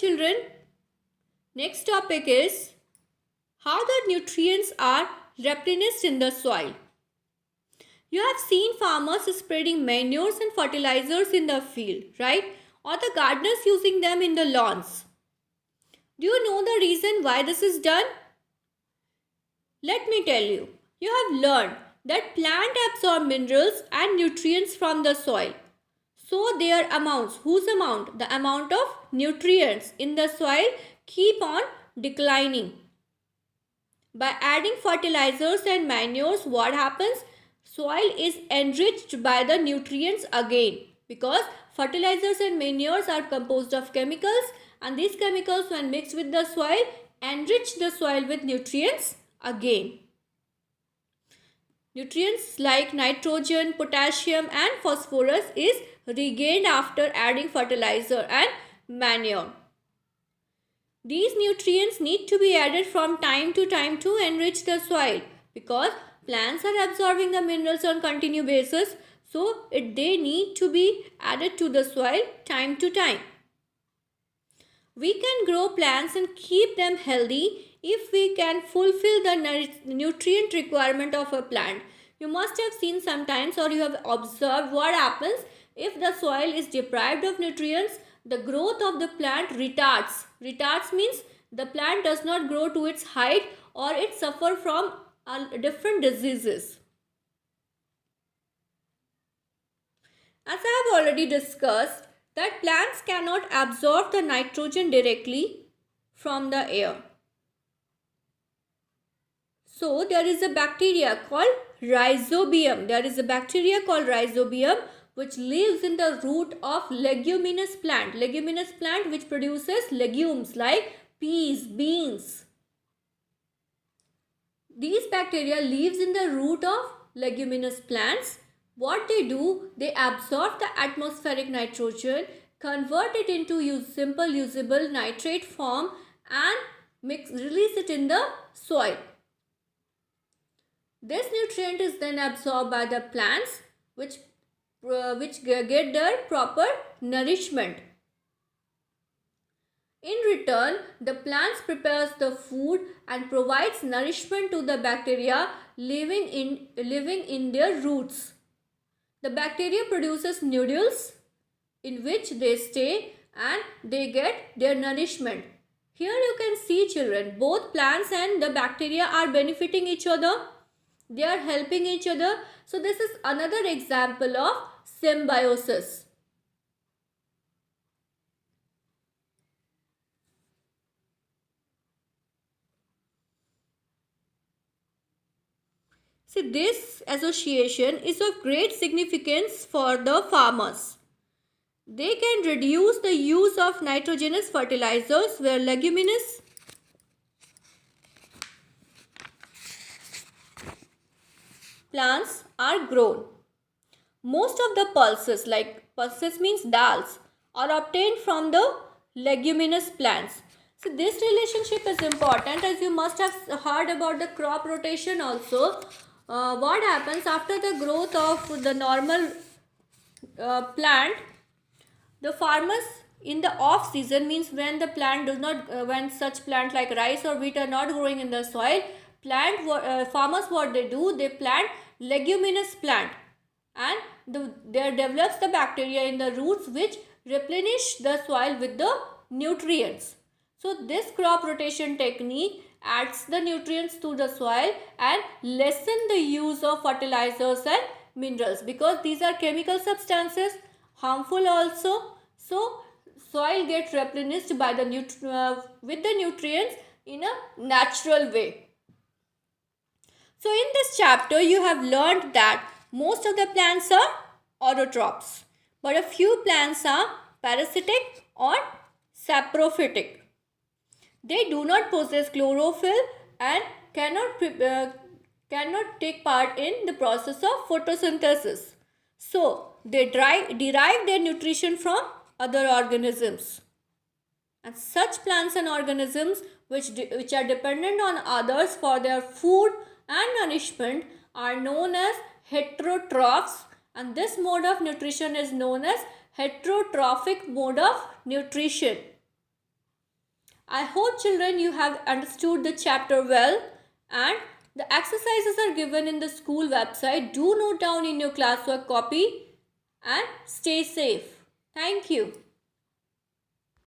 children, next topic is how the nutrients are replenished in the soil. You have seen farmers spreading manures and fertilizers in the field, right? Or the gardeners using them in the lawns. Do you know the reason why this is done? Let me tell you. You have learned that plants absorb minerals and nutrients from the soil. So their amounts, whose amount? The amount of nutrients in the soil keep on declining. By adding fertilizers and manures, what happens? Soil is enriched by the nutrients again, because fertilizers and manures are composed of chemicals, and these chemicals, when mixed with the soil, enrich the soil with nutrients again. Nutrients like nitrogen, potassium and phosphorus is regained after adding fertilizer and manure. These nutrients need to be added from time to time to enrich the soil, because plants are absorbing the minerals on continuous basis, so they need to be added to the soil time to time. We can grow plants and keep them healthy if we can fulfill the nutrient requirement of a plant. You must have seen sometimes, or you have observed, what happens if the soil is deprived of nutrients. The growth of the plant retards. Retards means the plant does not grow to its height, or it suffers from different diseases. As I have already discussed, that plants cannot absorb the nitrogen directly from the air. So there is a bacteria called rhizobium. Which lives in the root of leguminous plant. Leguminous plant which produces legumes like peas, beans. These bacteria lives in the root of leguminous plants. What they do, they absorb the atmospheric nitrogen, convert it into simple usable nitrate form, and release it in the soil. This nutrient is then absorbed by the plants, which get their proper nourishment. In return, the plants prepares the food and provides nourishment to the bacteria living in their roots. The bacteria produces nodules in which they stay and they get their nourishment. Here you can see, children, both plants and the bacteria are benefiting each other. They are helping each other. So this is another example of symbiosis. See, this association is of great significance for the farmers. They can reduce the use of nitrogenous fertilizers where leguminous plants are grown. Most of the pulses, like pulses means dals, are obtained from the leguminous plants. So this relationship is important, as you must have heard about the crop rotation also. What happens after the growth of the normal plant? The farmers in the off season, means when the plant does not, when such plant like rice or wheat are not growing in the soil, farmers, what they do, they plant leguminous plant, and there develops the bacteria in the roots which replenish the soil with the nutrients. So this crop rotation technique adds the nutrients to the soil and lessen the use of fertilizers and minerals, because these are chemical substances, harmful also. So soil gets replenished by the with the nutrients in a natural way. So in this chapter you have learned that most of the plants are autotrophs, but a few plants are parasitic or saprophytic. They do not possess chlorophyll and cannot take part in the process of photosynthesis. So they derive their nutrition from other organisms. And such plants and organisms which are dependent on others for their food and nourishment are known as heterotrophs, and this mode of nutrition is known as heterotrophic mode of nutrition. I hope children you have understood the chapter well, and the exercises are given in the school website. Do note down in your classwork copy and stay safe. Thank you.